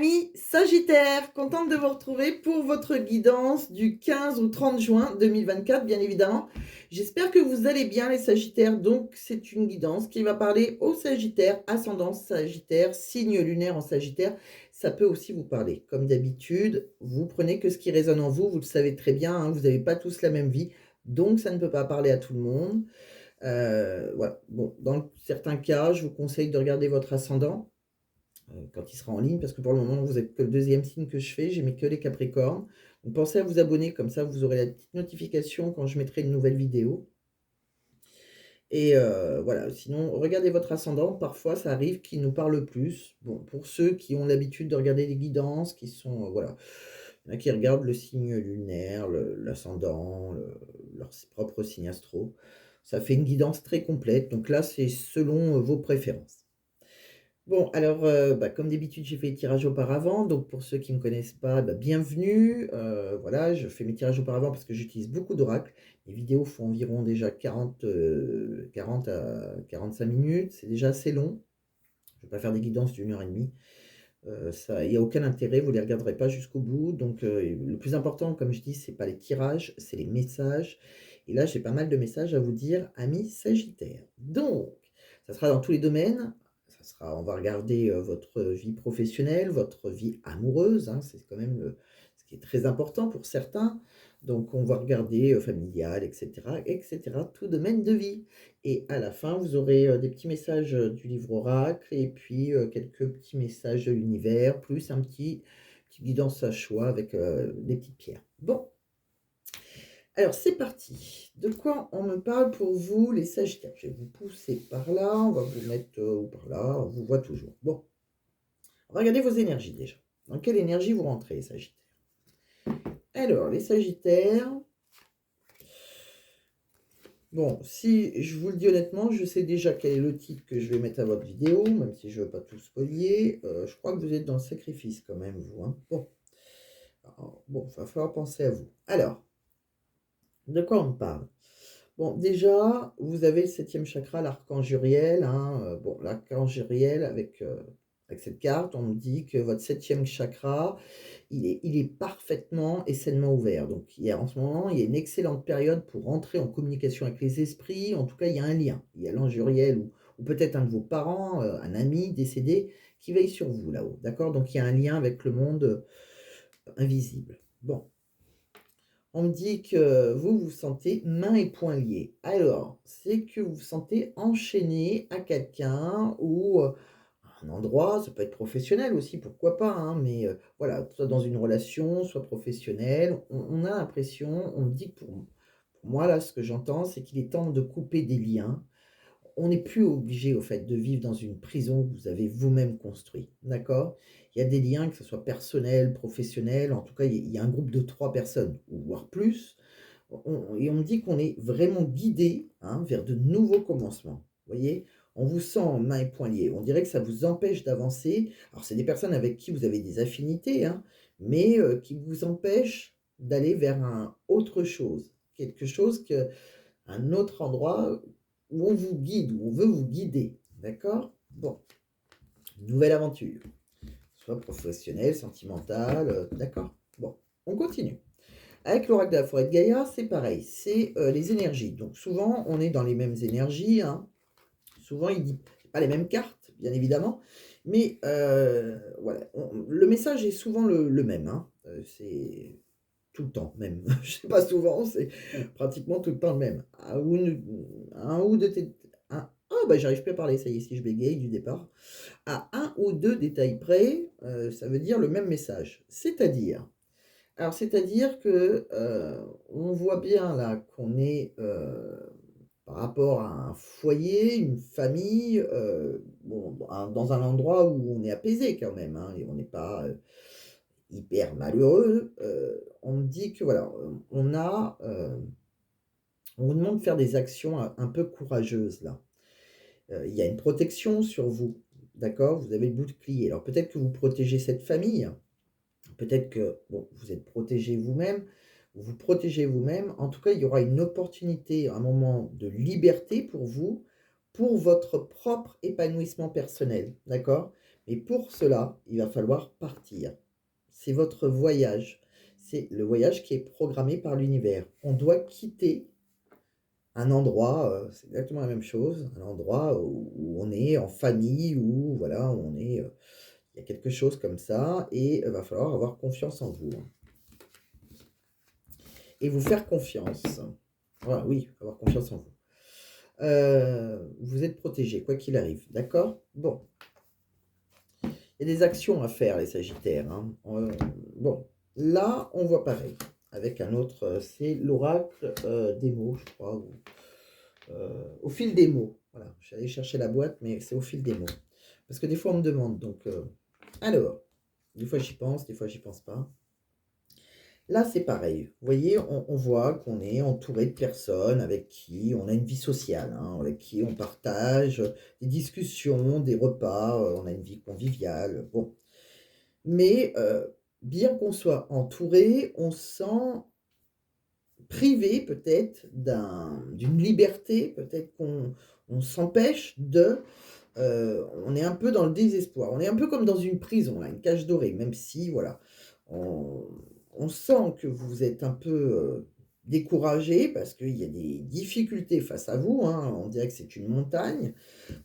Amis Sagittaires, contente de vous retrouver pour votre guidance du 15 au 30 juin 2024, bien évidemment. J'espère que vous allez bien les Sagittaires. Donc, c'est une guidance qui va parler aux Sagittaires, ascendance Sagittaire, signe lunaire en Sagittaire. Ça peut aussi vous parler. Comme d'habitude, vous prenez que ce qui résonne en vous. Vous le savez très bien, hein, vous n'avez pas tous la même vie. Donc, ça ne peut pas parler à tout le monde. Voilà. Bon, dans certains cas, je vous conseille de regarder votre ascendant quand il sera en ligne, parce que pour le moment, vous êtes que le deuxième signe que je fais, j'ai mis que les Capricornes. Donc pensez à vous abonner, comme ça vous aurez la petite notification quand je mettrai une nouvelle vidéo. Et voilà, sinon, regardez votre ascendant, parfois ça arrive qu'il nous parle plus. Bon, pour ceux qui ont l'habitude de regarder les guidances, qui sont, voilà, il y en a qui regardent le signe lunaire, l'ascendant, leur propre signe astro. Ça fait une guidance très complète, donc là, c'est selon vos préférences. Bon, alors, comme d'habitude, j'ai fait les tirages auparavant. Donc, pour ceux qui ne me connaissent pas, bienvenue. Voilà, je fais mes tirages auparavant parce que j'utilise beaucoup d'oracles. Les vidéos font environ déjà 40 à 45 minutes. C'est déjà assez long. Je ne vais pas faire des guidances d'une heure et demie. Il n'y a aucun intérêt, vous ne les regarderez pas jusqu'au bout. Donc, le plus important, comme je dis, ce n'est pas les tirages, c'est les messages. Et là, j'ai pas mal de messages à vous dire, amis Sagittaires. Donc, ça sera dans tous les domaines. On va regarder votre vie professionnelle, votre vie amoureuse, hein, c'est quand même ce qui est très important pour certains. Donc, on va regarder familial, etc., etc., tout domaine de vie. Et à la fin, vous aurez des petits messages du livre oracle et puis quelques petits messages de l'univers, plus un petit guidance à choix avec des petites pierres. Bon, alors c'est parti. De quoi on me parle pour vous, les Sagittaires? Je vais vous pousser par là, on va vous mettre ou par là, on vous voit toujours. Bon, regardez vos énergies déjà. Dans quelle énergie vous rentrez, les Sagittaires? Alors, les Sagittaires, bon, si je vous le dis honnêtement, je sais déjà quel est le titre que je vais mettre à votre vidéo, même si je ne veux pas tout spolier. Je crois que vous êtes dans le sacrifice quand même, vous. Hein. Bon. Alors, bon, il va falloir penser à vous. Alors, de quoi on me parle? Bon, déjà, vous avez le 7e chakra, l'archange Uriel. Hein, bon, l'archange Uriel, avec cette carte, on me dit que votre 7e chakra, il est parfaitement et sainement ouvert. Donc, en ce moment, il y a une excellente période pour rentrer en communication avec les esprits. En tout cas, il y a un lien. Il y a l'ange Uriel ou peut-être un de vos parents, un ami décédé qui veille sur vous là-haut. D'accord? Donc, il y a un lien avec le monde invisible. Bon. On me dit que vous vous sentez mains et poings liés. Alors, c'est que vous vous sentez enchaîné à quelqu'un ou à un endroit, ça peut être professionnel aussi, pourquoi pas, hein, mais voilà, soit dans une relation, soit professionnelle. On a l'impression, on me dit que pour moi, là, ce que j'entends, c'est qu'il est temps de couper des liens. On n'est plus obligé, au fait, de vivre dans une prison que vous avez vous-même construite, d'accord? Il y a des liens, que ce soit personnel, professionnel, en tout cas, il y a un groupe de 3 personnes, ou voire plus, et on me dit qu'on est vraiment guidé, hein, vers de nouveaux commencements, vous voyez? On vous sent mains et poings liés, on dirait que ça vous empêche d'avancer. Alors c'est des personnes avec qui vous avez des affinités, hein, mais qui vous empêchent d'aller vers un autre chose, quelque chose que un autre endroit où on vous guide, où on veut vous guider. D'accord? Bon, nouvelle aventure. Soit professionnelle, sentimentale, d'accord? Bon, on continue. Avec l'oracle de la forêt de Gaïa, c'est pareil, c'est les énergies. Donc souvent, on est dans les mêmes énergies. Hein. Souvent, il dit pas les mêmes cartes, bien évidemment, mais voilà, le message est souvent le même. Hein. C'est tout le temps même. Je sais pas souvent, c'est pratiquement tout le temps le même. Un ou deux j'arrive plus à parler, ça y est, si je bégaye du départ. À un ou deux détails près, ça veut dire le même message. C'est-à-dire que on voit bien là qu'on est par rapport à un foyer, une famille, dans un endroit où on est apaisé quand même, hein, et on n'est pas hyper malheureux. On me dit que voilà, on vous demande de faire des actions un peu courageuses là. Il y a une protection sur vous, d'accord? Vous avez le bouclier. Alors peut-être que vous protégez cette famille, peut-être que bon, vous êtes protégé vous-même, vous protégez vous-même. En tout cas, il y aura une opportunité, un moment de liberté pour vous, pour votre propre épanouissement personnel, d'accord? Mais pour cela, il va falloir partir. C'est votre voyage. C'est le voyage qui est programmé par l'univers. On doit quitter un endroit, c'est exactement la même chose, un endroit où on est en famille, où voilà, on est, il y a quelque chose comme ça et il va falloir avoir confiance en vous, hein, et vous faire confiance. Voilà, oui, avoir confiance en vous. Vous êtes protégés, quoi qu'il arrive, d'accord? Bon, il y a des actions à faire, les sagittaires, hein. Bon, là, on voit pareil, avec un autre, c'est l'oracle, des mots, je crois, ou au fil des mots. Voilà, j'allais chercher la boîte, mais c'est au fil des mots. Parce que des fois, on me demande, donc alors, des fois, j'y pense, des fois, j'y pense pas. Là, c'est pareil. Vous voyez, on voit qu'on est entouré de personnes avec qui on a une vie sociale, hein, avec qui on partage des discussions, des repas, on a une vie conviviale, bon. Mais bien qu'on soit entouré, on se sent privé peut-être d'une liberté, peut-être qu'on s'empêche de, on est un peu dans le désespoir. On est un peu comme dans une prison là, une cage dorée, même si voilà, on on sent que vous êtes un peu, découragé parce qu'il y a des difficultés face à vous, hein. On dirait que c'est une montagne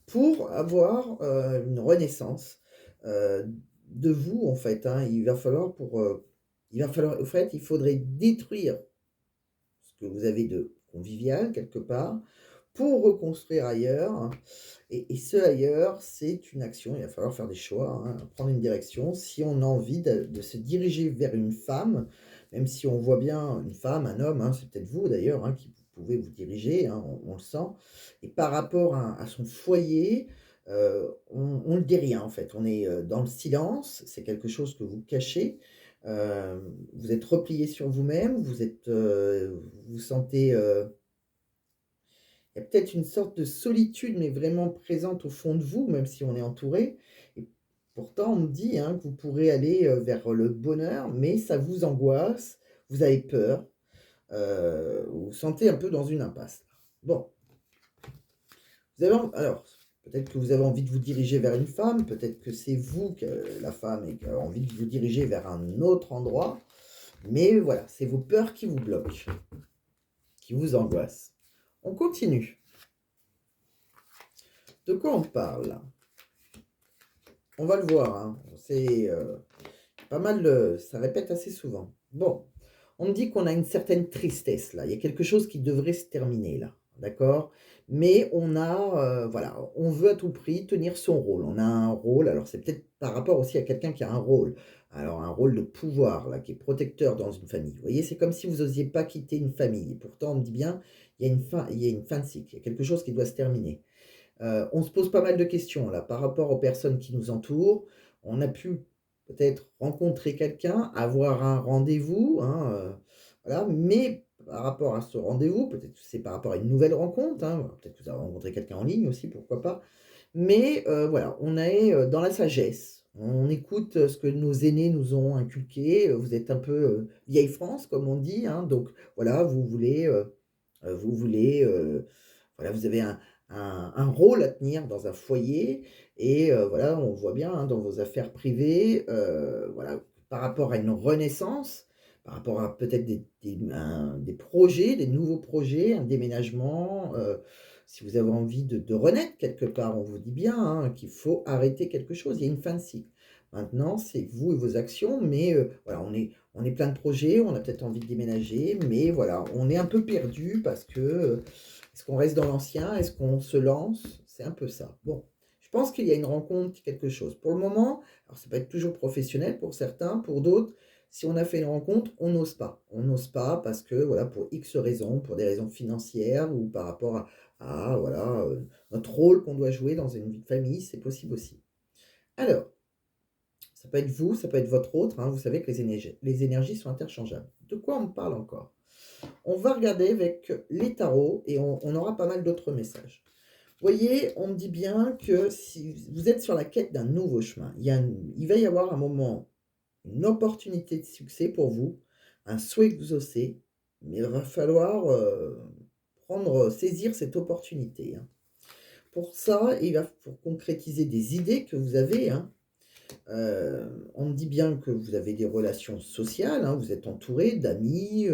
pour avoir, une renaissance, heu, de vous en fait, hein. Il va falloir, en fait, il faudrait détruire ce que vous avez de convivial quelque part, pour reconstruire ailleurs, hein. Et ce ailleurs, c'est une action, il va falloir faire des choix, hein, prendre une direction. Si on a envie de se diriger vers une femme, même si on voit bien une femme, un homme, hein, c'est peut-être vous d'ailleurs, hein, qui pouvez vous diriger, hein, on le sent. Et par rapport à son foyer, on ne dit rien en fait. On est, dans le silence, c'est quelque chose que vous cachez. Vous êtes replié sur vous-même, vous êtes, vous vous sentez, il y a peut-être une sorte de solitude, mais vraiment présente au fond de vous, même si on est entouré. Et pourtant, on me dit, hein, que vous pourrez aller, vers le bonheur, mais ça vous angoisse, vous avez peur, vous vous sentez un peu dans une impasse. Bon, vous avez alors, peut-être que vous avez envie de vous diriger vers une femme, peut-être que c'est vous que la femme et qui a envie de vous diriger vers un autre endroit, mais voilà, c'est vos peurs qui vous bloquent, qui vous angoissent. On continue. De quoi on parle là? On va le voir, hein. C'est, pas mal, ça répète assez souvent. Bon, on me dit qu'on a une certaine tristesse là. Il y a quelque chose qui devrait se terminer là, d'accord? Mais on a, voilà, on veut à tout prix tenir son rôle. On a un rôle, alors c'est peut-être par rapport aussi à quelqu'un qui a un rôle. Alors un rôle de pouvoir là, qui est protecteur dans une famille. Vous voyez, c'est comme si vous osiez pas quitter une famille. Et pourtant, on me dit bien, il y a une fin de cycle, il y a quelque chose qui doit se terminer. On se pose pas mal de questions là, par rapport aux personnes qui nous entourent. On a pu peut-être rencontrer quelqu'un, avoir un rendez-vous, hein, voilà, mais par rapport à ce rendez-vous, peut-être que c'est par rapport à une nouvelle rencontre, hein, peut-être que vous avez rencontré quelqu'un en ligne aussi, pourquoi pas. Mais voilà, on est, dans la sagesse. On écoute, ce que nos aînés nous ont inculqué, vous êtes un peu, vieille France comme on dit, hein, donc voilà, vous voulez, voilà, vous avez un rôle à tenir dans un foyer et voilà, on voit bien, hein, dans vos affaires privées, voilà, par rapport à une renaissance, par rapport à peut-être des projets, des nouveaux projets, un déménagement, si vous avez envie de renaître quelque part, on vous dit bien, hein, qu'il faut arrêter quelque chose, il y a une fin de cycle. Maintenant, c'est vous et vos actions, mais voilà, on est plein de projets, on a peut-être envie de déménager, mais voilà, on est un peu perdu parce que, est-ce qu'on reste dans l'ancien? Est-ce qu'on se lance? C'est un peu ça. Bon, je pense qu'il y a une rencontre, quelque chose. Pour le moment, alors ça peut être toujours professionnel pour certains, pour d'autres, si on a fait une rencontre, on n'ose pas. On n'ose pas parce que, voilà, pour X raisons, pour des raisons financières ou par rapport voilà, notre rôle qu'on doit jouer dans une vie de famille, c'est possible aussi. Alors, ça peut être vous, ça peut être votre autre, hein, vous savez que les énergies sont interchangeables. De quoi on parle encore? On va regarder avec les tarots et on aura pas mal d'autres messages. Vous voyez, on me dit bien que si vous êtes sur la quête d'un nouveau chemin, il va y avoir un moment, une opportunité de succès pour vous, un souhait exaucé, mais il va falloir saisir cette opportunité, hein. Pour ça, pour concrétiser des idées que vous avez, hein, On me dit bien que vous avez des relations sociales, hein, vous êtes entouré d'amis,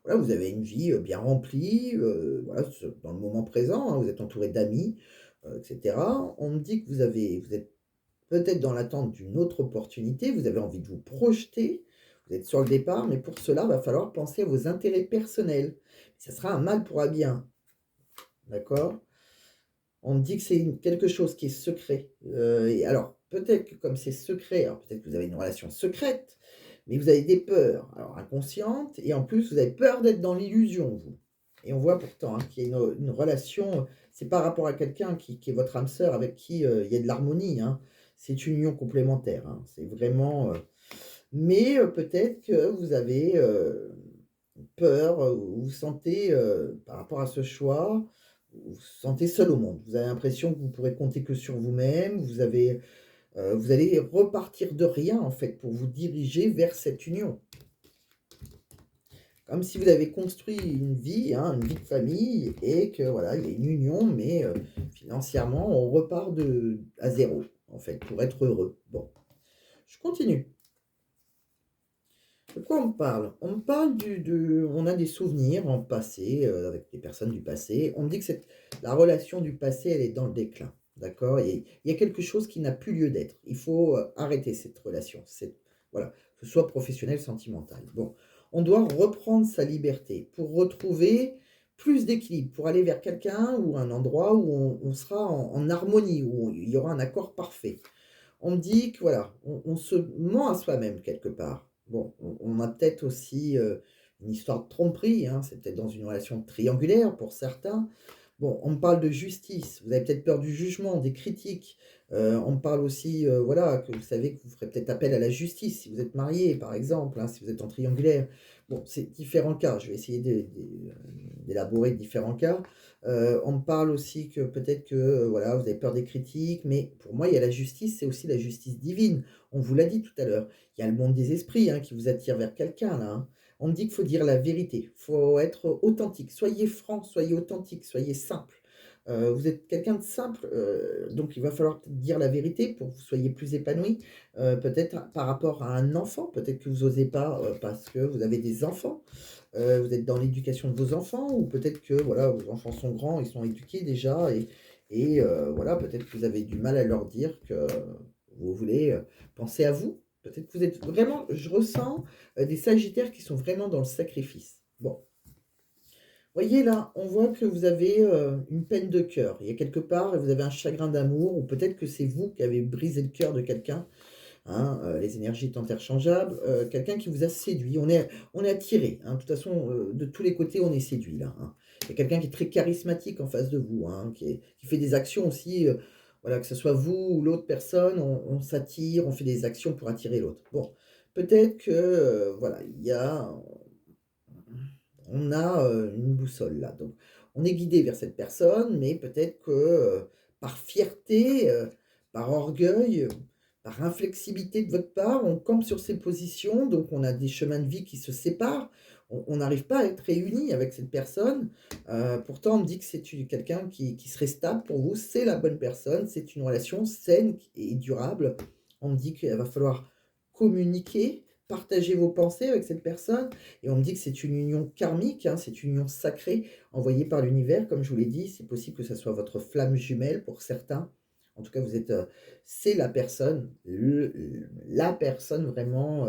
voilà, vous avez une vie, bien remplie, voilà, dans le moment présent, hein, vous êtes entouré d'amis, et cetera. On me dit que vous êtes peut-être dans l'attente d'une autre opportunité, vous avez envie de vous projeter, vous êtes sur le départ, mais pour cela, va falloir penser à vos intérêts personnels. Ça sera un mal pour un bien, d'accord? On me dit que c'est quelque chose qui est secret, et alors peut-être que comme c'est secret, alors peut-être que vous avez une relation secrète, mais vous avez des peurs, alors inconscientes et en plus vous avez peur d'être dans l'illusion vous et on voit pourtant, hein, qu'il y a une relation, c'est par rapport à quelqu'un qui est votre âme sœur avec qui, il y a de l'harmonie, hein. C'est une union complémentaire, hein. C'est vraiment, mais peut-être que vous avez, peur, vous vous sentez, par rapport à ce choix, vous vous sentez seul au monde. Vous avez l'impression que vous pourrez compter que sur vous-même, vous allez repartir de rien, en fait, pour vous diriger vers cette union. Comme si vous avez construit une vie, hein, une vie de famille et que voilà, il y a une union, mais financièrement, on repart à zéro, en fait, pour être heureux. Bon, je continue. De quoi on me parle? On me parle on a des souvenirs en passé, avec des personnes du passé. On me dit que la relation du passé, elle est dans le déclin, d'accord? Et il y a quelque chose qui n'a plus lieu d'être. Il faut, arrêter cette relation, voilà, que ce soit professionnel, sentimental. Bon, on doit reprendre sa liberté pour retrouver plus d'équilibre, pour aller vers quelqu'un ou un endroit où on sera en harmonie, où il y aura un accord parfait. On me dit que voilà, on se ment à soi-même quelque part. Bon, on a peut-être aussi, une histoire de tromperie, hein, c'est peut-être dans une relation triangulaire pour certains. Bon, on me parle de justice, vous avez peut-être peur du jugement, des critiques. On me parle aussi, voilà, que vous savez que vous ferez peut-être appel à la justice si vous êtes marié, par exemple, hein, si vous êtes en triangulaire. Bon, c'est différents cas, je vais essayer d'élaborer différents cas. On me parle aussi que peut-être que, voilà, vous avez peur des critiques, mais pour moi, il y a la justice, c'est aussi la justice divine. On vous l'a dit tout à l'heure. Il y a le monde des esprits, hein, qui vous attire vers quelqu'un là, hein. On me dit qu'il faut dire la vérité, il faut être authentique. Soyez franc, soyez authentique, soyez simple. Vous êtes quelqu'un de simple, donc il va falloir peut-être dire la vérité pour que vous soyez plus épanoui. Peut-être par rapport à un enfant, peut-être que vous osez pas, parce que vous avez des enfants. Vous êtes dans l'éducation de vos enfants ou peut-être que, voilà, vos enfants sont grands, ils sont éduqués déjà voilà, peut-être que vous avez du mal à leur dire que vous voulez, penser à vous. Peut-être que vous êtes vraiment je ressens, des sagittaires qui sont vraiment dans le sacrifice. Bon, voyez là, on voit que vous avez, une peine de cœur. Il y a quelque part, vous avez un chagrin d'amour ou peut-être que c'est vous qui avez brisé le cœur de quelqu'un. Hein, les énergies étant interchangeables, quelqu'un qui vous a séduit. On est attiré, hein, de toute façon, de tous les côtés, on est séduit là, hein. Il y a quelqu'un qui est très charismatique en face de vous, hein, qui fait des actions aussi, voilà, que ce soit vous ou l'autre personne, on s'attire, on fait des actions pour attirer l'autre. Bon, peut-être que, voilà, on a, une boussole là, donc on est guidé vers cette personne, mais peut-être que, par fierté, par orgueil, par inflexibilité de votre part, on campe sur ses positions, donc on a des chemins de vie qui se séparent. On n'arrive pas à être réunis avec cette personne. Pourtant, on me dit que c'est quelqu'un qui serait stable pour vous, c'est la bonne personne, c'est une relation saine et durable. On me dit qu'il va falloir communiquer, partager vos pensées avec cette personne et on me dit que c'est une union karmique, hein, c'est une union sacrée envoyée par l'univers, comme je vous l'ai dit. C'est possible que ça soit votre flamme jumelle pour certains. En tout cas, c'est la personne, la personne vraiment,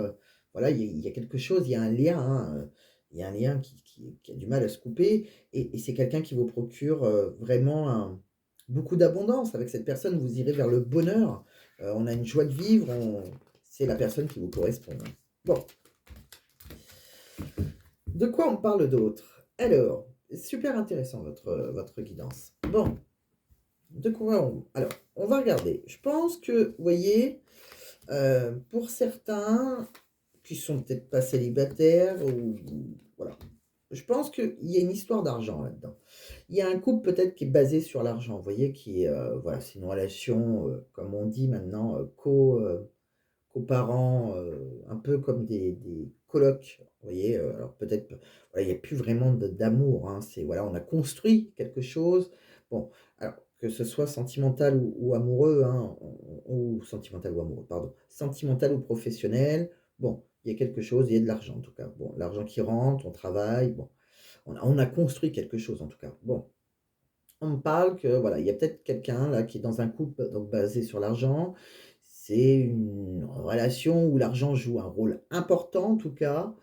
voilà, il y a quelque chose, il y a un lien, hein, il y a un lien qui a du mal à se couper et c'est quelqu'un qui vous procure, vraiment beaucoup d'abondance. Avec cette personne, vous irez vers le bonheur, on a une joie de vivre, c'est la personne qui vous correspond, hein. Bon, de quoi on parle d'autre? Alors, super intéressant votre guidance. Bon, on va regarder. Je pense que, vous voyez, pour certains qui sont peut-être pas célibataires ou voilà, je pense qu'il y a une histoire d'argent là-dedans. Il y a un couple peut-être qui est basé sur l'argent, vous voyez, voilà, c'est une relation, comme on dit maintenant, coparents, un peu comme des colocs, vous voyez? Alors peut-être, voilà, il y a plus vraiment d'amour, hein, c'est voilà, on a construit quelque chose. Bon, alors que ce soit sentimental ou amoureux, hein, ou sentimental ou amoureux, pardon, sentimental ou professionnel, bon, il y a quelque chose, il y a de l'argent en tout cas. Bon, l'argent qui rentre, on travaille, bon, on a construit quelque chose en tout cas. Bon, on me parle que voilà, il y a peut-être quelqu'un là qui est dans un couple donc basé sur l'argent. C'est une relation où l'argent joue un rôle important en tout cas,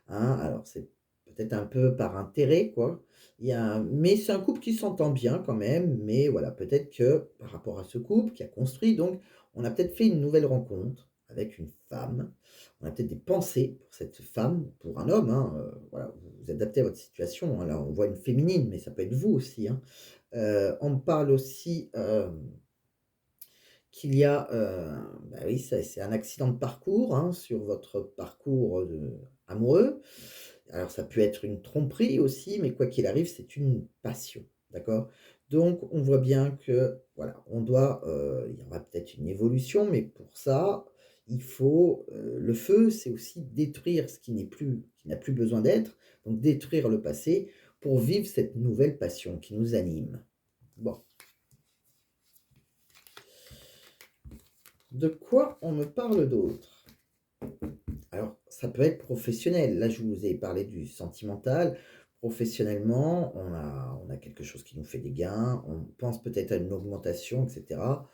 hein. Alors c'est peut-être un peu par intérêt quoi. Mais c'est un couple qui s'entend bien quand même, mais voilà, peut-être que par rapport à ce couple qui a construit donc, on a peut-être fait une nouvelle rencontre avec une femme. On a peut-être des pensées pour cette femme, pour un homme, hein, voilà, vous vous adaptez à votre situation, hein. Là, on voit une féminine, mais ça peut être vous aussi, hein. On me parle aussi, qu'il y a, bah, oui, ça c'est un accident de parcours, hein, sur votre parcours, amoureux. Alors ça peut être une tromperie aussi, mais quoi qu'il arrive, c'est une passion, d'accord? Donc on voit bien que, voilà, il y aura peut-être une évolution, mais pour ça, il faut, le feu, c'est aussi détruire ce qui n'a plus besoin d'être, donc détruire le passé pour vivre cette nouvelle passion qui nous anime. Bon. De quoi on me parle d'autre? Alors, ça peut être professionnel. Là, je vous ai parlé du sentimental. Professionnellement, on a quelque chose qui nous fait des gains, on pense peut-être à une augmentation, et cetera.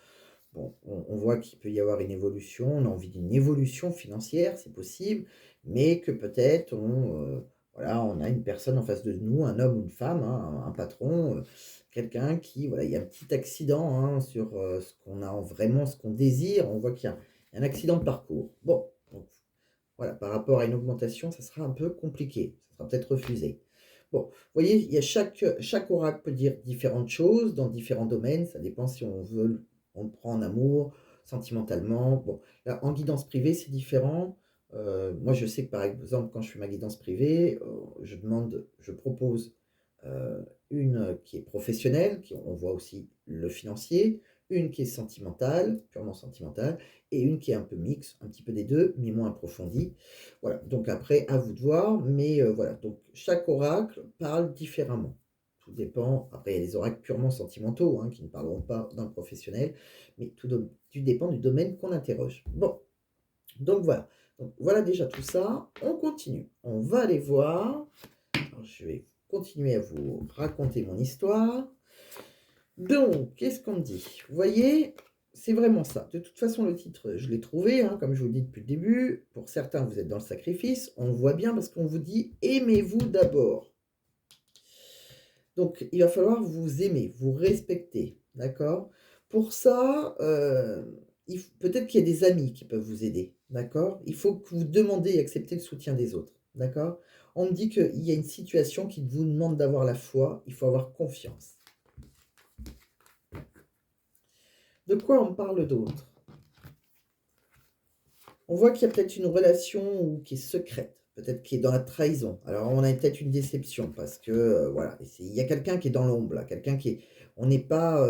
Bon, on voit qu'il peut y avoir une évolution, on a envie d'une évolution financière, c'est possible, mais que peut-être voilà, on a une personne en face de nous, un homme ou une femme, hein, un patron, quelqu'un qui, voilà, il y a un petit accident, hein, sur, ce qu'on a vraiment, ce qu'on désire, on voit qu'il y a un accident de parcours. Bon, donc voilà, par rapport à une augmentation, ça sera un peu compliqué, ça sera peut-être refusé. Bon, vous voyez, il y a chaque oracle peut dire différentes choses dans différents domaines, ça dépend si on le prend en amour, sentimentalement. Bon, là, en guidance privée, c'est différent. Moi, je sais que, par exemple, quand je fais ma guidance privée, je propose, une qui est professionnelle, on voit aussi le financier, une qui est sentimentale, purement sentimentale, et une qui est un peu mixte, un petit peu des 2 mais moins approfondie. Voilà, donc après, à vous de voir, mais voilà, donc chaque oracle parle différemment. Tout dépend après il y a des oracles purement sentimentaux, hein, qui ne parleront pas d'un professionnel, mais tout dépend du domaine qu'on interroge. Bon, donc voilà. Donc voilà déjà tout ça. On continue. On va aller voir. Alors je vais continuer à vous raconter mon histoire. Donc, qu'est-ce qu'on me dit? Vous voyez, c'est vraiment ça. De toute façon, le titre, je l'ai trouvé, hein, comme je vous le dis depuis le début. Pour certains, vous êtes dans le sacrifice. On le voit bien parce qu'on vous dit: «Aimez-vous d'abord». Donc, il va falloir vous aimer, vous respecter, d'accord? Pour ça, peut-être qu'il y a des amis qui peuvent vous aider, d'accord? Il faut que vous demandiez et acceptez le soutien des autres, d'accord? On me dit qu'il y a une situation qui vous demande d'avoir la foi, il faut avoir confiance. De quoi on me parle d'autre? On voit qu'il y a peut-être une relation qui est secrète, peut-être qui est dans la trahison. Alors on a peut-être une déception parce que, voilà, il y a quelqu'un qui est dans l'ombre là, quelqu'un qui est on n'est pas,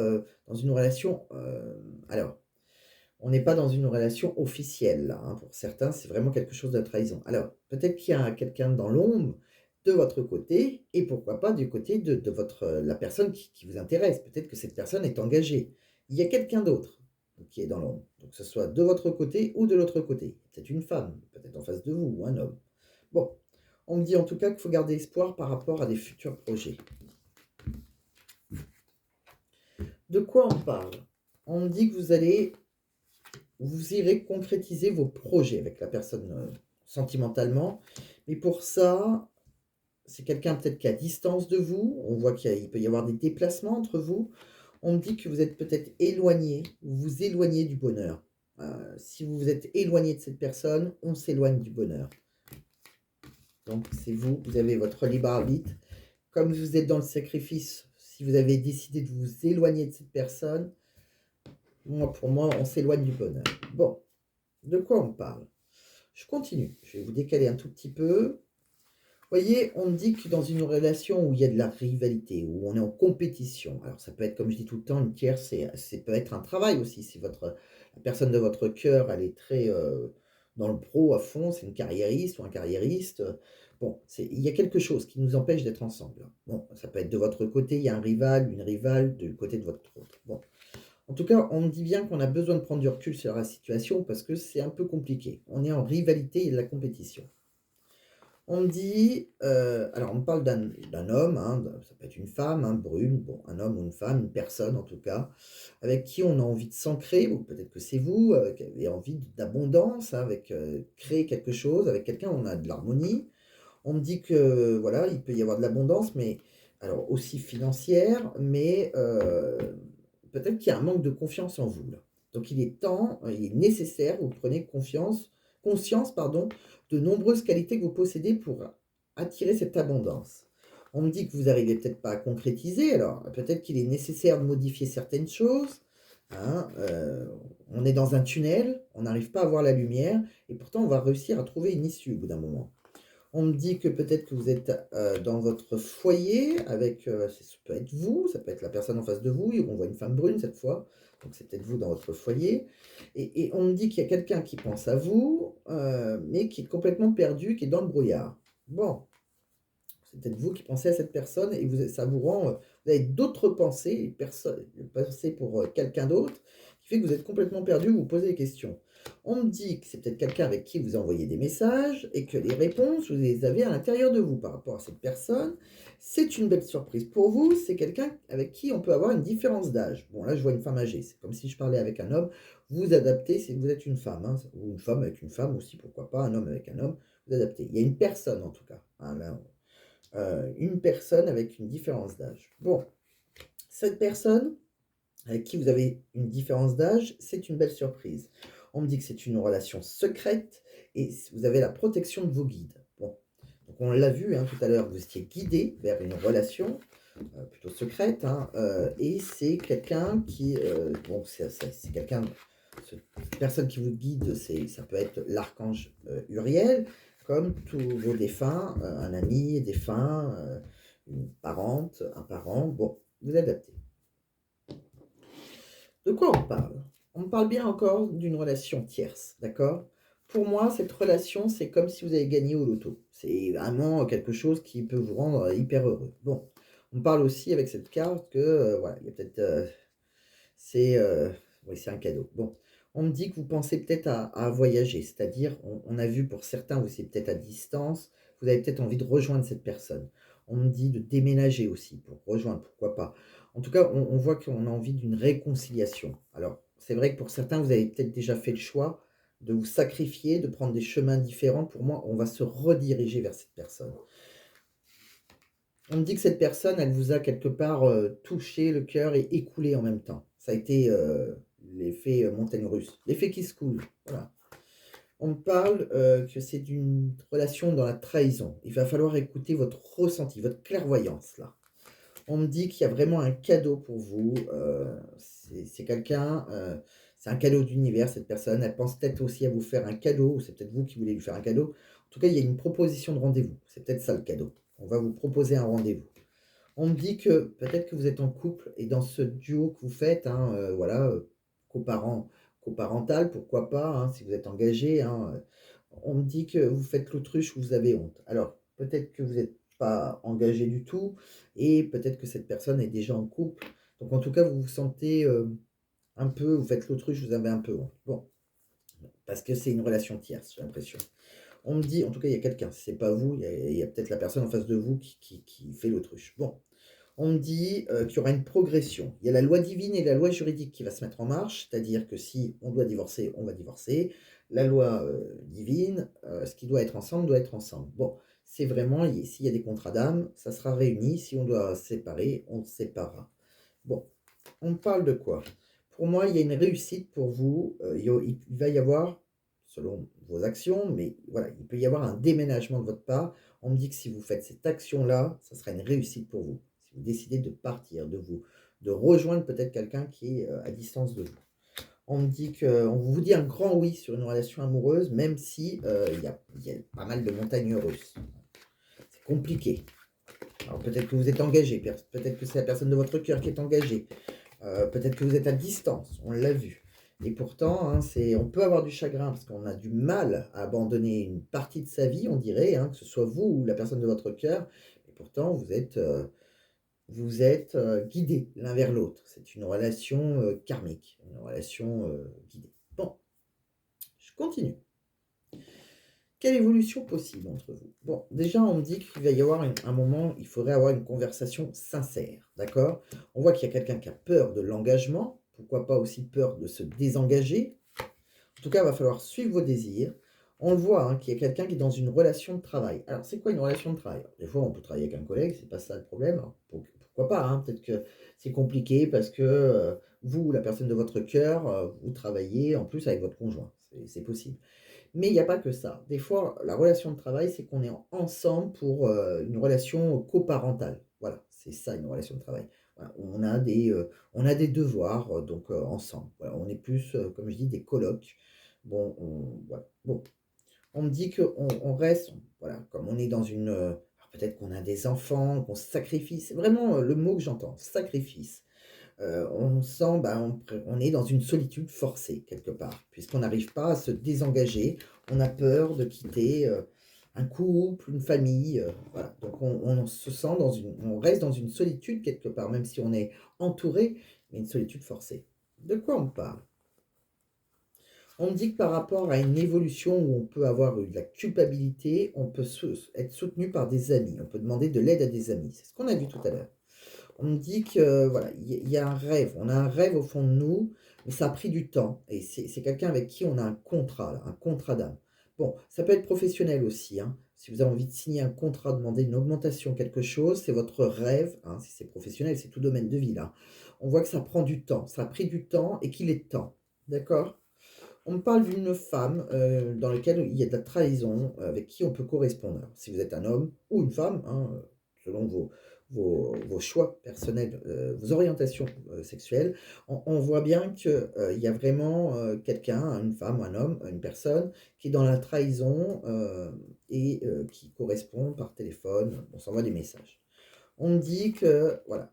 dans une relation, alors, on n'est pas dans une relation officielle là, hein. Pour certains, c'est vraiment quelque chose de trahison. Alors, peut-être qu'il y a quelqu'un dans l'ombre de votre côté et pourquoi pas du côté de votre, la personne qui vous intéresse. Peut-être que cette personne est engagée. Il y a quelqu'un d'autre qui est dans l'ombre. Donc que ce soit de votre côté ou de l'autre côté. Peut-être une femme, peut-être en face de vous ou un homme. Bon, on me dit en tout cas qu'il faut garder espoir par rapport à des futurs projets. De quoi on parle? On me dit que vous irez concrétiser vos projets avec la personne, sentimentalement. Mais pour ça, c'est quelqu'un peut-être qui est à distance de vous. On voit il peut y avoir des déplacements entre vous. On me dit que vous êtes peut-être éloigné, vous vous éloignez du bonheur. Si vous vous êtes éloigné de cette personne, on s'éloigne du bonheur. Donc c'est vous, vous avez votre libre arbitre. Comme vous êtes dans le sacrifice, si vous avez décidé de vous éloigner de cette personne, pour moi, on s'éloigne du bonheur. Bon, de quoi on parle? Je continue, je vais vous décaler un tout petit peu. Vous voyez, on me dit que dans une relation où il y a de la rivalité, où on est en compétition, alors ça peut être, comme je dis tout le temps, une tierce, c'est peut être un travail aussi. Si la personne de votre cœur, elle est très, dans le pro à fond, c'est une carriériste ou un carriériste. Bon, il y a quelque chose qui nous empêche d'être ensemble, hein. Bon, ça peut être de votre côté, il y a un rival, une rivale, du côté de votre autre. Bon, en tout cas, on me dit bien qu'on a besoin de prendre du recul sur la situation parce que c'est un peu compliqué. On est en rivalité et de la compétition. On me dit, alors on me parle d'un homme, hein, ça peut être une femme, hein, brune, bon, un homme ou une femme, une personne en tout cas, avec qui on a envie de s'ancrer, ou peut-être que c'est vous, qui avez envie d'abondance, hein, avec créer quelque chose, avec quelqu'un, on a de l'harmonie. On me dit que voilà, il peut y avoir de l'abondance, mais alors aussi financière, mais peut-être qu'il y a un manque de confiance en vous là. Donc il est temps, il est nécessaire, vous preniez conscience, pardon, de nombreuses qualités que vous possédez pour attirer cette abondance. On me dit que vous n'arrivez peut-être pas à concrétiser, alors peut-être qu'il est nécessaire de modifier certaines choses, hein, on est dans un tunnel, on n'arrive pas à voir la lumière, et pourtant on va réussir à trouver une issue au bout d'un moment. On me dit que peut-être que vous êtes, dans votre foyer avec, ça peut être vous, ça peut être la personne en face de vous, et on voit une femme brune cette fois, donc c'est peut-être vous dans votre foyer et on me dit qu'il y a quelqu'un qui pense à vous, mais qui est complètement perdu, qui est dans le brouillard. Bon, c'est peut-être vous qui pensez à cette personne et ça vous rend, vous avez d'autres pensées, pensées pour, quelqu'un d'autre, qui fait que vous êtes complètement perdu, vous vous posez des questions. On me dit que c'est peut-être quelqu'un avec qui vous envoyez des messages et que les réponses, vous les avez à l'intérieur de vous par rapport à cette personne. C'est une belle surprise pour vous, c'est quelqu'un avec qui on peut avoir une différence d'âge. Bon, là, je vois une femme âgée, c'est comme si je parlais avec un homme. Vous adaptez si vous êtes une femme, hein, ou une femme avec une femme aussi, pourquoi pas, un homme avec un homme, vous adaptez. Il y a une personne en tout cas, hein, là, une personne avec une différence d'âge. Bon, cette personne avec qui vous avez une différence d'âge, c'est une belle surprise. On me dit que c'est une relation secrète et vous avez la protection de vos guides. Bon, donc on l'a vu hein, tout à l'heure, vous étiez guidé vers une relation plutôt secrète, hein, et c'est quelqu'un qui, bon, c'est quelqu'un, cette personne qui vous guide, ça peut être l'archange Uriel, comme tous vos défunts, un ami défunt, une parente, un parent, bon, vous adaptez. De quoi on parle? On parle bien encore d'une relation tierce, d'accord? Pour moi, cette relation, c'est comme si vous avez gagné au loto. C'est vraiment quelque chose qui peut vous rendre hyper heureux. Bon, on parle aussi avec cette carte que, voilà, il y a peut-être, c'est, oui, c'est un cadeau. Bon, on me dit que vous pensez peut-être à voyager, c'est-à-dire, on a vu pour certains, vous c'est peut-être à distance, vous avez peut-être envie de rejoindre cette personne. On me dit de déménager aussi pour rejoindre, pourquoi pas. En tout cas, on voit qu'on a envie d'une réconciliation. Alors, c'est vrai que pour certains, vous avez peut-être déjà fait le choix de vous sacrifier, de prendre des chemins différents. Pour moi, on va se rediriger vers cette personne. On me dit que cette personne, elle vous a quelque part, touché le cœur et écoulé en même temps. Ça a été, l'effet, montagne russe, l'effet qui se coule, voilà. On me parle, que c'est d'une relation dans la trahison. Il va falloir écouter votre ressenti, votre clairvoyance là. On me dit qu'il y a vraiment un cadeau pour vous, c'est quelqu'un, c'est un cadeau d'univers cette personne. Elle pense peut-être aussi à vous faire un cadeau ou c'est peut-être vous qui voulez lui faire un cadeau. En tout cas, il y a une proposition de rendez-vous. C'est peut-être ça le cadeau. On va vous proposer un rendez-vous. On me dit que peut-être que vous êtes en couple et dans ce duo que vous faites, hein, voilà, coparent coparental, pourquoi pas, hein, si vous êtes engagé, hein, on me dit que vous faites l'autruche ou vous avez honte. Alors, peut-être que vous n'êtes pas engagé du tout et peut-être que cette personne est déjà en couple. Donc en tout cas, vous vous sentez, un peu vous faites l'autruche, vous avez un peu honte. Bon, parce que c'est une relation tierce, j'ai l'impression. On me dit en tout cas, il y a quelqu'un, si c'est pas vous, il y a peut-être la personne en face de vous qui fait l'autruche. Bon. On me dit, qu'il y aura une progression. Il y a la loi divine et la loi juridique qui va se mettre en marche, c'est-à-dire que si on doit divorcer, on va divorcer. La loi, divine, ce qui doit être ensemble, doit être ensemble. Bon, c'est vraiment s'il y a des contrats d'âme, ça sera réuni. Si on doit se séparer, on se séparera. Bon, on parle de quoi? Pour moi, il y a une réussite pour vous, il va y avoir, selon vos actions, mais voilà, il peut y avoir un déménagement de votre part. On me dit que si vous faites cette action-là, ça sera une réussite pour vous. Si vous décidez de partir, de rejoindre peut-être quelqu'un qui est, à distance de vous. On me dit on vous dit un grand oui sur une relation amoureuse, même si, il y a pas mal de montagnes russes. C'est compliqué. Alors peut-être que vous êtes engagé, peut-être que c'est la personne de votre cœur qui est engagée. Peut-être que vous êtes à distance, on l'a vu. Et pourtant, hein, on peut avoir du chagrin parce qu'on a du mal à abandonner une partie de sa vie, on dirait, hein, que ce soit vous ou la personne de votre cœur. Et pourtant, vous êtes guidés l'un vers l'autre. C'est une relation karmique, une relation guidée. Bon, je continue. Quelle évolution possible entre vous? Bon, déjà, on me dit qu'il va y avoir un moment, il faudrait avoir une conversation sincère, d'accord? On voit qu'il y a quelqu'un qui a peur de l'engagement, pourquoi pas aussi peur de se désengager. En tout cas, il va falloir suivre vos désirs. On le voit, hein, qu'il y a quelqu'un qui est dans une relation de travail. Alors, c'est quoi une relation de travail? Des fois, on peut travailler avec un collègue, c'est pas ça le problème. Alors, pourquoi pas, hein? Peut-être que c'est compliqué parce que vous, la personne de votre cœur, vous travaillez en plus avec votre conjoint. C'est possible. Mais il n'y a pas que ça. Des fois, la relation de travail, c'est qu'on est ensemble pour une relation coparentale. Voilà, c'est ça une relation de travail. Voilà, on a des devoirs donc ensemble. Voilà, on est plus, comme je dis, des colocs. Bon, voilà. Bon, on me dit qu'on reste, voilà, comme on est dans alors peut-être qu'on a des enfants, qu'on se sacrifie. C'est vraiment le mot que j'entends, sacrifice. On sent, bah, on est dans une solitude forcée quelque part, puisqu'on n'arrive pas à se désengager. On a peur de quitter, un couple, une famille, voilà. Donc on se sent on reste dans une solitude quelque part, même si on est entouré, mais une solitude forcée. De quoi on parle? On me dit que par rapport à une évolution où on peut avoir eu de la culpabilité, on peut être soutenu par des amis. On peut demander de l'aide à des amis. C'est ce qu'on a vu tout à l'heure. On me dit que voilà, il y a un rêve. On a un rêve au fond de nous, mais ça a pris du temps. Et c'est quelqu'un avec qui on a un contrat, là, un contrat d'âme. Bon, ça peut être professionnel aussi, hein. Si vous avez envie de signer un contrat, demander une augmentation, quelque chose, c'est votre rêve, hein. Si c'est professionnel, c'est tout domaine de vie, là. On voit que ça prend du temps. Ça a pris du temps et qu'il est temps. D'accord? On me parle d'une femme dans laquelle il y a de la trahison, avec qui on peut correspondre. Alors, si vous êtes un homme ou une femme, hein, selon vos choix personnels, vos orientations sexuelles, on voit bien qu'il y a vraiment quelqu'un, une femme, un homme, une personne qui est dans la trahison et qui correspond par téléphone. On s'envoie des messages. On me dit que, voilà,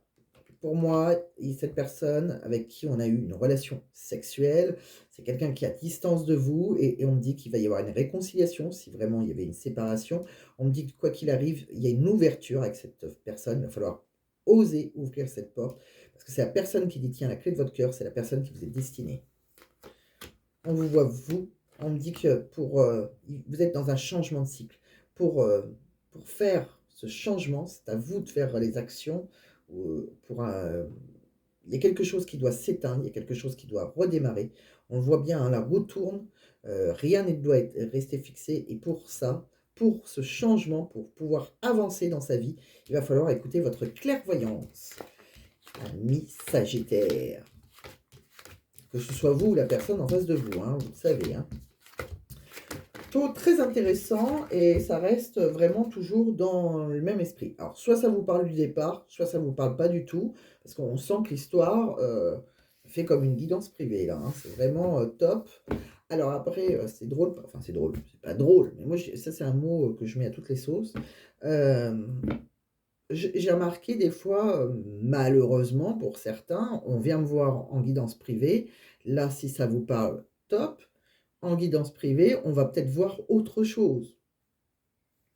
pour moi, cette personne avec qui on a eu une relation sexuelle, c'est quelqu'un qui est à distance de vous et on me dit qu'il va y avoir une réconciliation si vraiment il y avait une séparation. On me dit que quoi qu'il arrive, il y a une ouverture avec cette personne. Il va falloir oser ouvrir cette porte parce que c'est la personne qui détient la clé de votre cœur, c'est la personne qui vous est destinée. On vous voit, vous, on me dit que vous êtes dans un changement de cycle. Pour faire ce changement, c'est à vous de faire les actions. Il y a quelque chose qui doit s'éteindre, il y a quelque chose qui doit redémarrer. On le voit bien, hein, la roue tourne, rien ne doit rester fixé. Et pour ça, pour ce changement, pour pouvoir avancer dans sa vie, il va falloir écouter votre clairvoyance. Ami Sagittaire. Que ce soit vous ou la personne en face de vous, hein, vous le savez. Hein. Taux très intéressant et ça reste vraiment toujours dans le même esprit. Alors, soit ça vous parle du départ, soit ça ne vous parle pas du tout, parce qu'on sent que l'histoire fait comme une guidance privée, là. Hein. C'est vraiment top. Alors après, c'est drôle, enfin c'est drôle, c'est pas drôle, mais moi, ça c'est un mot que je mets à toutes les sauces. J'ai remarqué des fois, malheureusement pour certains, on vient me voir en guidance privée. Là, si ça vous parle, top. En guidance privée, on va peut-être voir autre chose.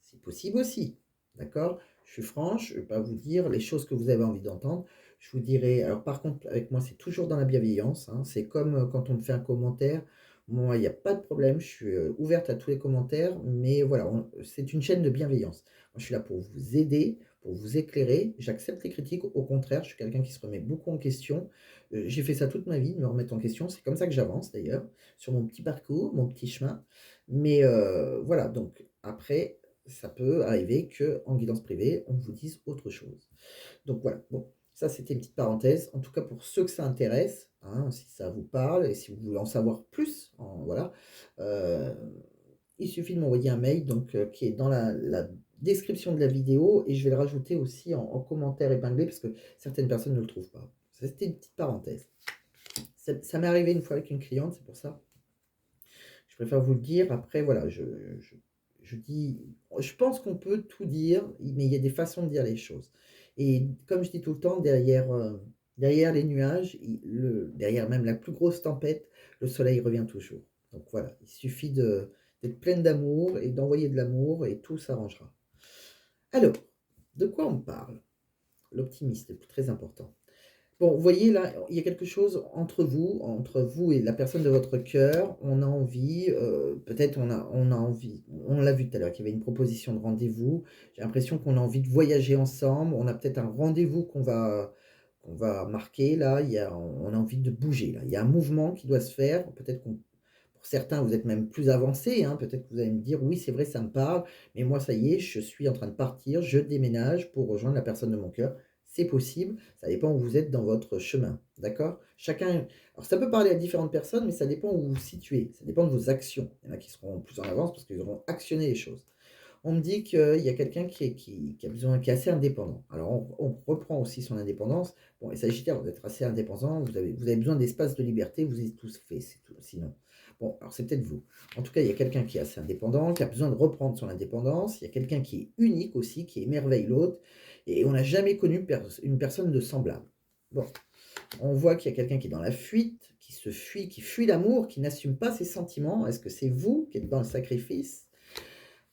C'est possible aussi, d'accord? Je suis franche, je ne vais pas vous dire les choses que vous avez envie d'entendre. Je vous dirai, alors par contre, avec moi, c'est toujours dans la bienveillance. Hein. C'est comme quand on me fait un commentaire. Moi, il n'y a pas de problème, je suis ouverte à tous les commentaires, mais voilà, c'est une chaîne de bienveillance. Moi, je suis là pour vous aider, pour vous éclairer. J'accepte les critiques, au contraire, je suis quelqu'un qui se remet beaucoup en question. J'ai fait ça toute ma vie, de me remettre en question. C'est comme ça que j'avance d'ailleurs, sur mon petit parcours, mon petit chemin. Mais voilà, donc après, ça peut arriver qu'en guidance privée, on vous dise autre chose. Donc voilà, bon, ça c'était une petite parenthèse. En tout cas, pour ceux que ça intéresse, hein, si ça vous parle et si vous voulez en savoir plus, voilà, euh, il suffit de m'envoyer un mail donc, qui est dans la description de la vidéo et je vais le rajouter aussi en commentaire épinglé parce que certaines personnes ne le trouvent pas. Ça, c'était une petite parenthèse. Ça m'est arrivé une fois avec une cliente, c'est pour ça. Je préfère vous le dire. Après, voilà, je dis, je pense qu'on peut tout dire, mais il y a des façons de dire les choses. Et comme je dis tout le temps, derrière Derrière les nuages, derrière même la plus grosse tempête, le soleil revient toujours. Donc voilà, il suffit d'être pleine d'amour et d'envoyer de l'amour et tout s'arrangera. Alors, de quoi on parle? L'optimisme est très important. Bon, vous voyez là, il y a quelque chose entre vous et la personne de votre cœur. On a envie, peut-être on a envie, on l'a vu tout à l'heure, qu'il y avait une proposition de rendez-vous. J'ai l'impression qu'on a envie de voyager ensemble. On a peut-être un rendez-vous qu'on va marquer là. On a envie de bouger là. Il y a un mouvement qui doit se faire. Peut-être pour certains, vous êtes même plus avancés, hein. Peut-être que vous allez me dire: «Oui, c'est vrai, ça me parle, mais moi, ça y est, je suis en train de partir, je déménage pour rejoindre la personne de mon cœur». C'est possible, ça dépend où vous êtes dans votre chemin, d'accord? Chacun alors ça peut parler à différentes personnes, mais ça dépend où vous vous situez, ça dépend de vos actions. Il y en a qui seront plus en avance parce qu'ils auront actionné les choses. On me dit qu'il y a quelqu'un qui a besoin, qui est assez indépendant. Alors on reprend aussi son indépendance. Bon, il s'agit d'être assez indépendant, vous avez besoin d'espace de liberté, vous êtes tous fait, c'est tout, sinon. Bon, alors c'est peut-être vous. En tout cas, il y a quelqu'un qui est assez indépendant, qui a besoin de reprendre son indépendance. Il y a quelqu'un qui est unique aussi, qui émerveille l'autre. Et on n'a jamais connu une personne de semblable. Bon, on voit qu'il y a quelqu'un qui est dans la fuite, qui se fuit, qui fuit l'amour, qui n'assume pas ses sentiments. Est-ce que c'est vous qui êtes dans le sacrifice?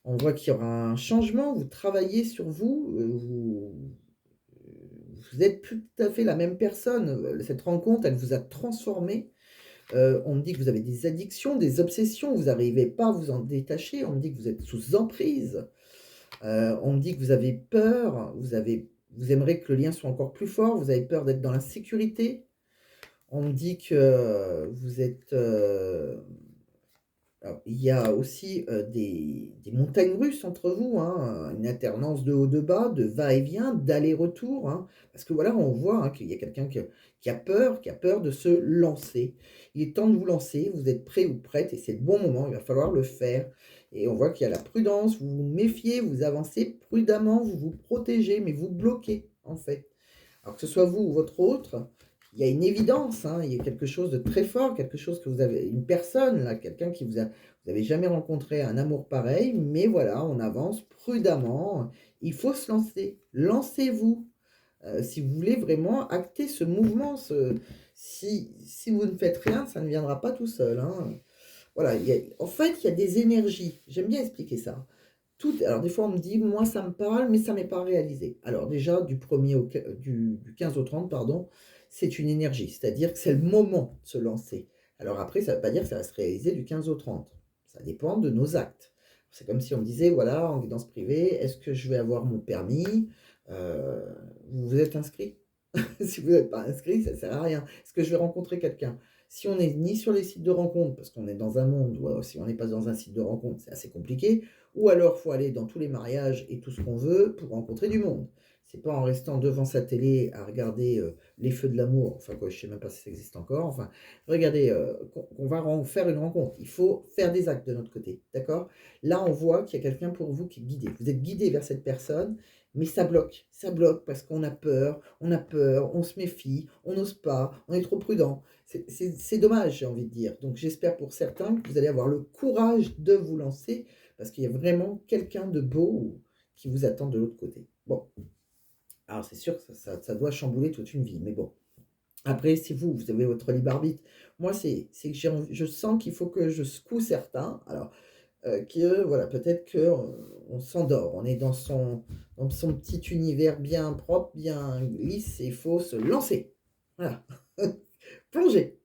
On voit qu'il y aura un changement, vous travaillez sur vous, vous êtes plus tout à fait la même personne. Cette rencontre, elle vous a transformé. On me dit que vous avez des addictions, des obsessions, vous n'arrivez pas à vous en détacher. On me dit que vous êtes sous emprise. On me dit que vous avez peur, vous aimeriez que le lien soit encore plus fort, vous avez peur d'être dans l'insécurité. On me dit que vous êtes, alors, il y a aussi, des montagnes russes entre vous, hein, une alternance de haut, de bas, de va-et-vient, d'aller-retour, hein. Parce que voilà, on voit, hein, qu'il y a quelqu'un qui a peur de se lancer. Il est temps de vous lancer, vous êtes prêt ou prête et c'est le bon moment, il va falloir le faire. Et on voit qu'il y a la prudence, vous vous méfiez, vous avancez prudemment, vous vous protégez, mais vous bloquez, en fait. Alors que ce soit vous ou votre autre, il y a une évidence, hein, il y a quelque chose de très fort, quelque chose que vous avez, une personne là, quelqu'un qui vous avez jamais rencontré un amour pareil, mais voilà, on avance prudemment. Il faut se lancer. Lancez-vous, si vous voulez vraiment acter ce mouvement, si vous ne faites rien, ça ne viendra pas tout seul, hein. Voilà, en fait, il y a des énergies. J'aime bien expliquer ça. Alors des fois on me dit: «Moi ça me parle, mais ça m'est pas réalisé». Alors déjà du 15 au 30 pardon, c'est une énergie, c'est-à-dire que c'est le moment de se lancer. Alors après ça ne veut pas dire que ça va se réaliser du 15 au 30. Ça dépend de nos actes. C'est comme si on me disait: «Voilà, en guidance privée, est-ce que je vais avoir mon permis?» Heu, vous vous êtes inscrit? Si vous n'êtes pas inscrit, ça ne sert à rien. Est-ce que je vais rencontrer quelqu'un? Si on n'est ni sur les sites de rencontres, parce qu'on est dans un monde où si on n'est pas dans un site de rencontre, c'est assez compliqué, ou alors il faut aller dans tous les mariages et tout ce qu'on veut pour rencontrer du monde. C'est pas en restant devant sa télé à regarder les feux de l'amour, enfin quoi, je sais même pas si ça existe encore, enfin, regardez, qu'on va faire une rencontre. Il faut faire des actes de notre côté, d'accord? Là, on voit qu'il y a quelqu'un pour vous qui est guidé. Vous êtes guidé vers cette personne, mais ça bloque parce qu'on a peur, on se méfie, on n'ose pas, on est trop prudent. C'est dommage, j'ai envie de dire. Donc j'espère pour certains que vous allez avoir le courage de vous lancer parce qu'il y a vraiment quelqu'un de beau qui vous attend de l'autre côté. Bon, alors c'est sûr que ça doit chambouler toute une vie, mais bon. Après, c'est vous, vous avez votre libre arbitre. Moi, c'est que je sens qu'il faut que je secoue certains. Alors, que voilà, peut-être qu'on on s'endort, on est dans son petit univers bien propre, bien lisse et il faut se lancer. Voilà, plonger.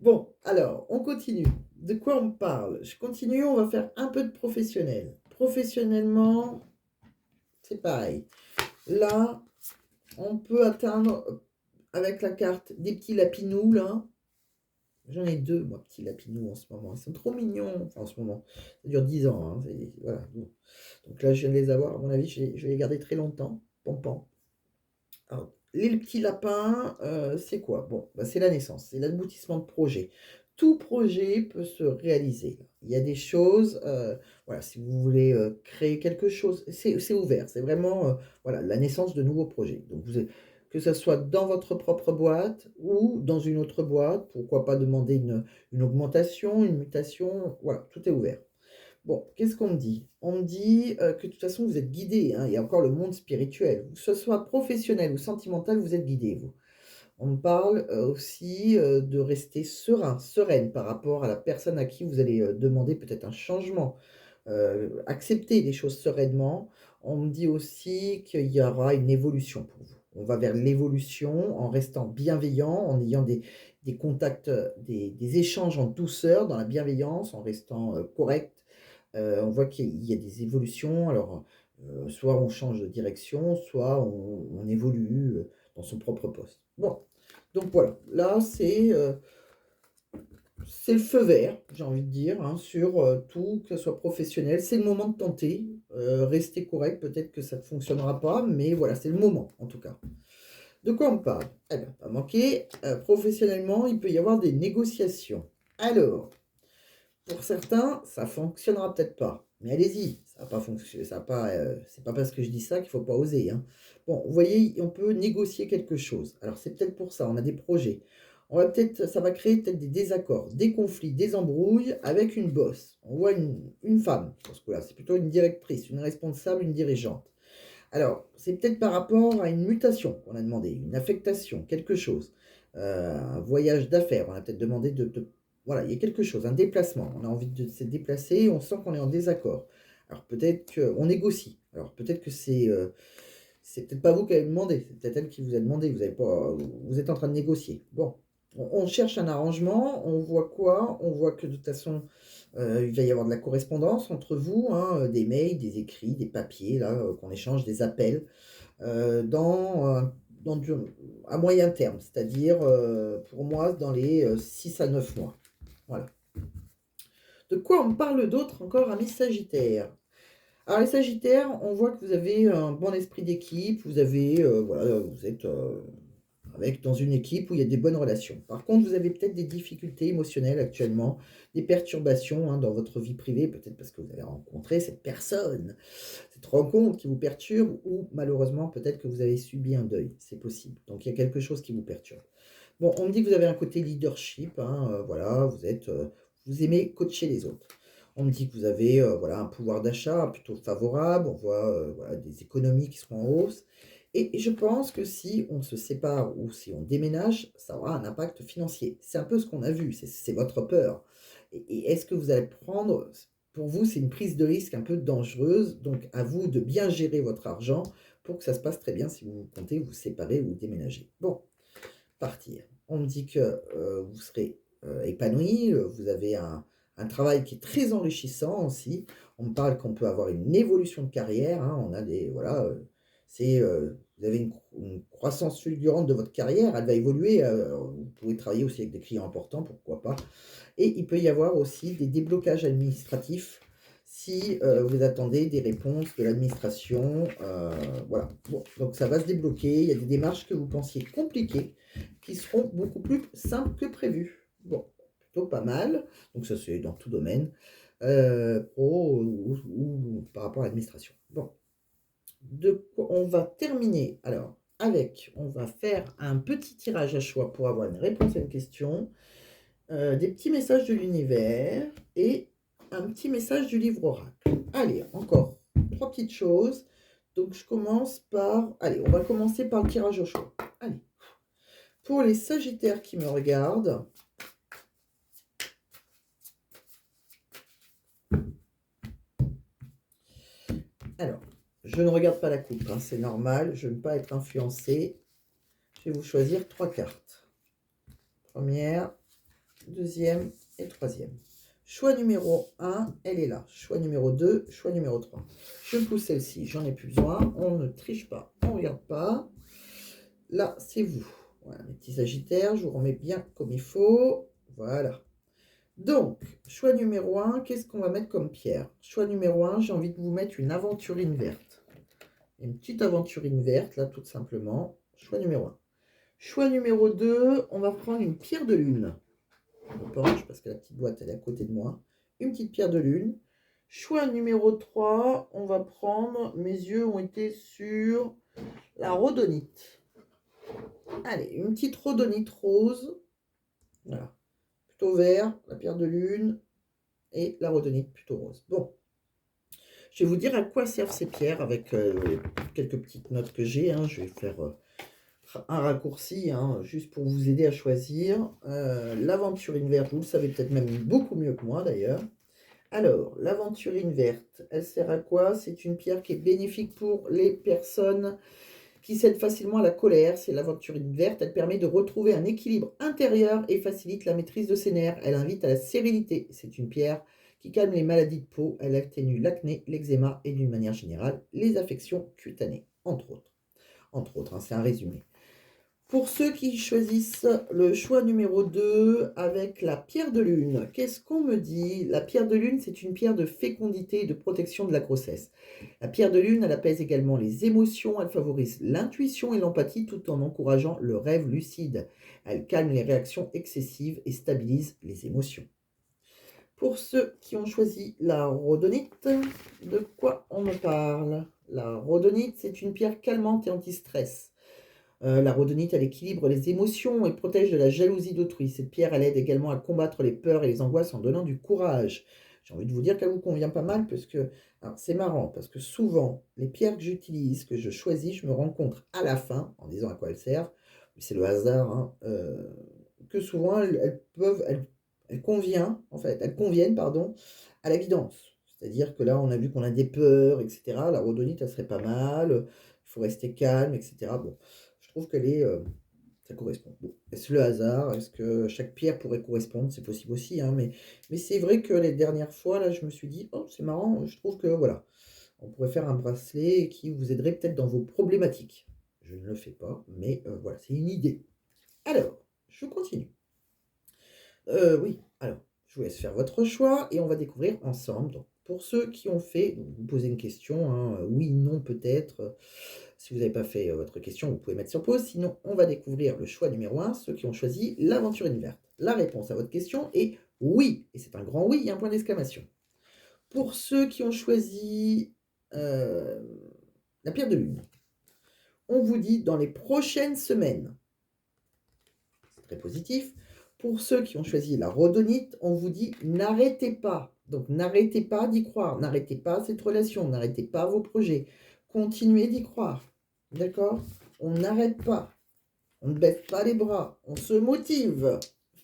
Bon, alors, on continue. De quoi on parle? Je continue, on va faire un peu de professionnel. Professionnellement, c'est pareil. Là, on peut atteindre, avec la carte, des petits lapinous là. J'en ai 2 moi, petits lapinous en ce moment. Ils sont trop mignons, enfin en ce moment. Ça dure 10 ans, hein, voilà. Donc là, je viens de les avoir. À mon avis, je vais les garder très longtemps. Pampan. Alors, les petits lapins, c'est quoi? Bon, bah, c'est la naissance, c'est l'aboutissement de projet. Tout projet peut se réaliser. Il y a des choses, voilà, si vous voulez, créer quelque chose, c'est ouvert. C'est vraiment, voilà, la naissance de nouveaux projets. Donc que ça soit dans votre propre boîte ou dans une autre boîte, pourquoi pas demander une augmentation, une mutation, voilà, tout est ouvert. Bon, qu'est-ce qu'on me dit? On me dit, que de toute façon vous êtes guidés, hein, il y a encore le monde spirituel. Que ce soit professionnel ou sentimental, vous êtes guidés, vous. On me parle aussi de rester serein, sereine par rapport à la personne à qui vous allez demander peut-être un changement. Accepter les choses sereinement. On me dit aussi qu'il y aura une évolution pour vous. On va vers l'évolution en restant bienveillant, en ayant des contacts, des échanges en douceur, dans la bienveillance, en restant correct. On voit qu'il y a des évolutions. Alors, soit on change de direction, soit on évolue dans son propre poste. Bon, donc voilà, là c'est le feu vert, j'ai envie de dire, hein, sur tout, que ce soit professionnel. C'est le moment de tenter, rester correct, peut-être que ça ne fonctionnera pas, mais voilà, c'est le moment en tout cas. De quoi on parle? Eh bien, pas manquer, professionnellement, il peut y avoir des négociations. Alors, pour certains, ça fonctionnera peut-être pas, mais allez-y, ça va pas fonctionner, ça va pas, c'est pas parce que je dis ça qu'il faut pas oser, hein. Bon, vous voyez, on peut négocier quelque chose. Alors c'est peut-être pour ça, on a des projets. On va peut-être ça va créer peut-être des désaccords, des conflits, des embrouilles avec une boss. On voit une femme dans ce coup-là, c'est plutôt une directrice, une responsable, une dirigeante. Alors, c'est peut-être par rapport à une mutation qu'on a demandé, une affectation, quelque chose, un voyage d'affaires. On a peut-être demandé voilà, il y a quelque chose, un déplacement. On a envie de se déplacer, on sent qu'on est en désaccord. Alors peut-être qu'on négocie. Alors peut-être que c'est peut-être pas vous qui avez demandé, c'est peut-être elle qui vous a demandé. Vous avez pas, vous êtes en train de négocier. Bon, on cherche un arrangement. On voit quoi? On voit que de toute façon, il va y avoir de la correspondance entre vous, hein, des mails, des écrits, des papiers, là, qu'on échange, des appels, dans à moyen terme, c'est-à-dire, pour moi, dans les 6 à 9 mois. Voilà. De quoi on parle d'autre encore, amis Sagittaires? Alors les Sagittaires, on voit que vous avez un bon esprit d'équipe, vous avez, voilà, vous êtes dans une équipe où il y a des bonnes relations. Par contre, vous avez peut-être des difficultés émotionnelles actuellement, des perturbations hein, dans votre vie privée, peut-être parce que vous avez rencontré cette personne, cette rencontre qui vous perturbe, ou malheureusement, peut-être que vous avez subi un deuil, c'est possible. Donc il y a quelque chose qui vous perturbe. Bon, on me dit que vous avez un côté leadership, hein, voilà, vous aimez coacher les autres. On me dit que vous avez voilà, un pouvoir d'achat plutôt favorable, on voit voilà, des économies qui seront en hausse. Et je pense que si on se sépare ou si on déménage, ça aura un impact financier. C'est un peu ce qu'on a vu, c'est votre peur. Et est-ce que vous allez prendre, pour vous, c'est une prise de risque un peu dangereuse, donc à vous de bien gérer votre argent pour que ça se passe très bien si vous comptez vous séparer ou déménager. Bon, partir. On me dit que vous serez épanoui, vous avez un travail qui est très enrichissant aussi. On me parle qu'on peut avoir une évolution de carrière, hein, on a des voilà, vous avez une croissance fulgurante de votre carrière, elle va évoluer, vous pouvez travailler aussi avec des clients importants, pourquoi pas. Et il peut y avoir aussi des déblocages administratifs si vous attendez des réponses de l'administration, voilà. Bon, donc ça va se débloquer, il y a des démarches que vous pensiez compliquées qui seront beaucoup plus simples que prévu. Bon, plutôt pas mal, donc ça c'est dans tout domaine, pro ou par rapport à l'administration. Bon, on va terminer alors avec, on va faire un petit tirage à choix pour avoir une réponse à une question, des petits messages de l'univers et un petit message du livre oracle. Allez, encore 3 petites choses. Donc je commence par... Allez, on va commencer par le tirage au choix. Allez. Pour les Sagittaires qui me regardent, alors, je ne regarde pas la coupe, hein, c'est normal, je ne veux pas être influencée. Je vais vous choisir 3 cartes. Première, deuxième et troisième. Choix numéro 1, elle est là. Choix numéro 2, choix numéro 3. Je pousse celle-ci, j'en ai plus besoin. On ne triche pas, on ne regarde pas. Là, c'est vous. Voilà, mes petits Sagittaires, je vous remets bien comme il faut. Voilà. Donc, choix numéro 1, qu'est-ce qu'on va mettre comme pierre? Choix numéro 1, j'ai envie de vous mettre une aventurine verte. Une petite aventurine verte, là, tout simplement. Choix numéro 1. Choix numéro 2, on va prendre une pierre de lune. Je penche parce que la petite boîte, elle est à côté de moi. Une petite pierre de lune. Choix numéro 3, on va prendre, mes yeux ont été sur la rhodonite. Allez, une petite rhodonite rose. Voilà. Plutôt vert, la pierre de lune et la rhodonite plutôt rose. Bon. Je vais vous dire à quoi servent ces pierres avec quelques petites notes que j'ai. Hein. Je vais faire un raccourci, hein, juste pour vous aider à choisir. L'aventurine verte, vous le savez peut-être même beaucoup mieux que moi d'ailleurs. Alors, l'aventurine verte, elle sert à quoi? C'est une pierre qui est bénéfique pour les personnes qui cèdent facilement à la colère. C'est l'aventurine verte. Elle permet de retrouver un équilibre intérieur et facilite la maîtrise de ses nerfs. Elle invite à la sérénité. C'est une pierre qui calme les maladies de peau. Elle atténue l'acné, l'eczéma et d'une manière générale les affections cutanées, entre autres. Entre autres, hein, c'est un résumé. Pour ceux qui choisissent le choix numéro 2 avec la pierre de lune, qu'est-ce qu'on me dit? La pierre de lune, c'est une pierre de fécondité et de protection de la grossesse. La pierre de lune, elle apaise également les émotions, elle favorise l'intuition et l'empathie tout en encourageant le rêve lucide. Elle calme les réactions excessives et stabilise les émotions. Pour ceux qui ont choisi la rhodonite, de quoi on me parle? La rhodonite, c'est une pierre calmante et anti-stress. La rhodonite, elle équilibre les émotions et protège de la jalousie d'autrui. Cette pierre, elle aide également à combattre les peurs et les angoisses en donnant du courage. J'ai envie de vous dire qu'elle vous convient pas mal parce que c'est marrant, parce que souvent, les pierres que j'utilise, que je choisis, je me rends compte à la fin, en disant à quoi elles servent, c'est le hasard, hein, que souvent, elles conviennent, pardon, à la guidance. C'est-à-dire que là, on a vu qu'on a des peurs, etc. La rhodonite, elle serait pas mal, il faut rester calme, etc. Bon, je trouve qu'elle est, ça correspond. Bon, est-ce le hasard? Est-ce que chaque pierre pourrait correspondre? C'est possible aussi, hein, mais c'est vrai que les dernières fois, là, je me suis dit, oh, c'est marrant, je trouve que voilà, on pourrait faire un bracelet qui vous aiderait peut-être dans vos problématiques. Je ne le fais pas, mais voilà, c'est une idée. Alors, je continue. Oui, alors, je vous laisse faire votre choix et on va découvrir ensemble. Donc, pour ceux qui ont fait, donc vous posez une question, hein, oui, non, peut-être. Si vous n'avez pas fait votre question, vous pouvez mettre sur pause. Sinon, on va découvrir le choix numéro 1, ceux qui ont choisi l'aventure verte. La réponse à votre question est oui. Et c'est un grand oui, il y a un point d'exclamation. Pour ceux qui ont choisi la pierre de lune, on vous dit dans les prochaines semaines. C'est très positif. Pour ceux qui ont choisi la rhodonite, on vous dit n'arrêtez pas. Donc n'arrêtez pas d'y croire, n'arrêtez pas cette relation, n'arrêtez pas vos projets. Continuez d'y croire. D'accord? On n'arrête pas. On ne baisse pas les bras. On se motive.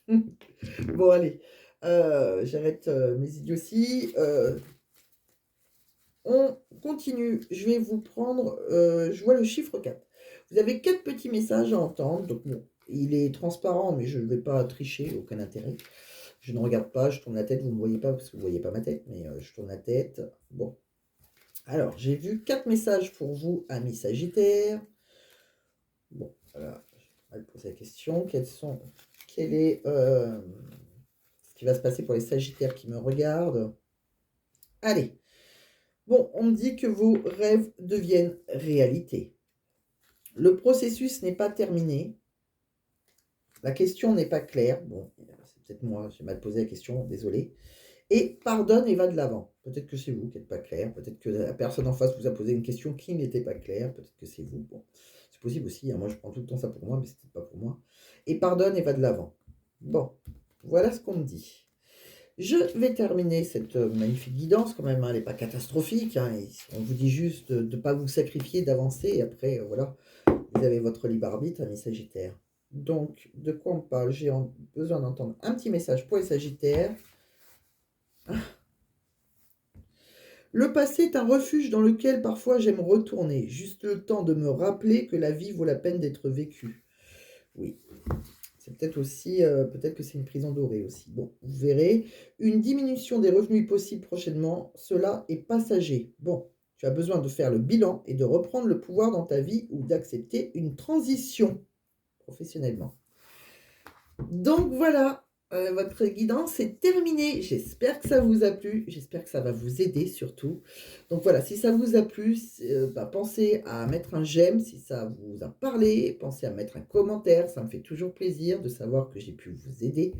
Bon, allez. J'arrête mes idioties. On continue. Je vais vous prendre... je vois le chiffre 4. Vous avez 4 petits messages à entendre. Donc, bon, il est transparent, mais je ne vais pas tricher. Aucun intérêt. Je ne regarde pas. Je tourne la tête. Vous ne me voyez pas parce que vous ne voyez pas ma tête. Mais je tourne la tête. Bon. Alors, j'ai vu 4 messages pour vous, amis Sagittaires. Bon, voilà. Je vais poser la question. Quel est ce qui va se passer pour les Sagittaires qui me regardent? Allez. Bon, on me dit que vos rêves deviennent réalité. Le processus n'est pas terminé. La question n'est pas claire. Bon, c'est peut-être moi, j'ai mal posé la question, désolé. Et pardonne et va de l'avant. Peut-être que c'est vous qui n'êtes pas clair. Peut-être que la personne en face vous a posé une question qui n'était pas claire. Peut-être que c'est vous. Bon, c'est possible aussi. Hein. Moi, je prends tout le temps ça pour moi, mais ce n'était pas pour moi. Et pardonne et va de l'avant. Bon, voilà ce qu'on me dit. Je vais terminer cette magnifique guidance quand même, hein, elle n'est pas catastrophique, hein, on vous dit juste de ne pas vous sacrifier, d'avancer, et après, voilà, vous avez votre libre arbitre, amis Sagittaires. Donc, de quoi on parle? J'ai besoin d'entendre un petit message pour les Sagittaires. Le passé est un refuge dans lequel parfois j'aime retourner, juste le temps de me rappeler que la vie vaut la peine d'être vécue. Oui. C'est peut-être aussi, peut-être que c'est une prison dorée aussi. Bon, vous verrez. Une diminution des revenus possible prochainement, cela est passager. Bon, tu as besoin de faire le bilan et de reprendre le pouvoir dans ta vie ou d'accepter une transition professionnellement. Donc voilà, votre guidance est terminée. J'espère que ça vous a plu. J'espère que ça va vous aider surtout. Donc voilà, si ça vous a plu, pensez à mettre un j'aime si ça vous a parlé. Pensez à mettre un commentaire. Ça me fait toujours plaisir de savoir que j'ai pu vous aider.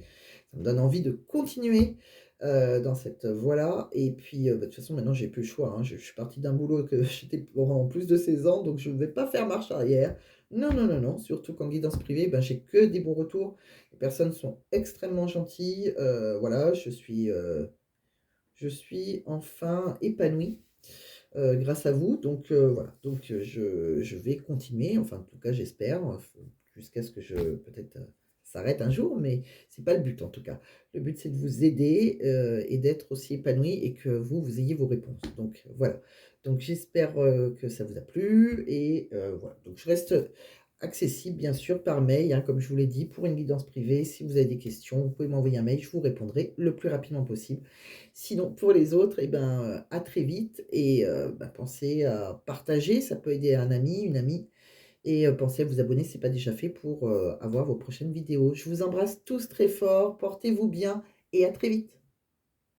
Ça me donne envie de continuer dans cette voie-là. Et puis, de toute façon, maintenant, j'ai plus le choix. Hein. Je suis partie d'un boulot que j'étais pendant plus de 16 ans, donc je ne vais pas faire marche arrière. Non, non, non, non. Surtout qu'en guidance privée, ben, j'ai que des bons retours. Les personnes sont extrêmement gentilles. Voilà, je suis enfin épanouie. grâce à vous. Donc voilà, donc je vais continuer, enfin en tout cas j'espère, jusqu'à ce que je peut-être, s'arrête un jour, mais c'est pas le but en tout cas. Le but c'est de vous aider, et d'être aussi épanoui et que vous, vous ayez vos réponses. Donc voilà. Donc j'espère, que ça vous a plu et voilà. Donc je reste accessible bien sûr par mail, hein, comme je vous l'ai dit, pour une guidance privée. Si vous avez des questions, vous pouvez m'envoyer un mail, je vous répondrai le plus rapidement possible. Sinon, pour les autres, eh ben, à très vite et bah, pensez à partager, ça peut aider un ami, une amie et pensez à vous abonner si ce n'est pas déjà fait pour, avoir vos prochaines vidéos. Je vous embrasse tous très fort, portez-vous bien et à très vite.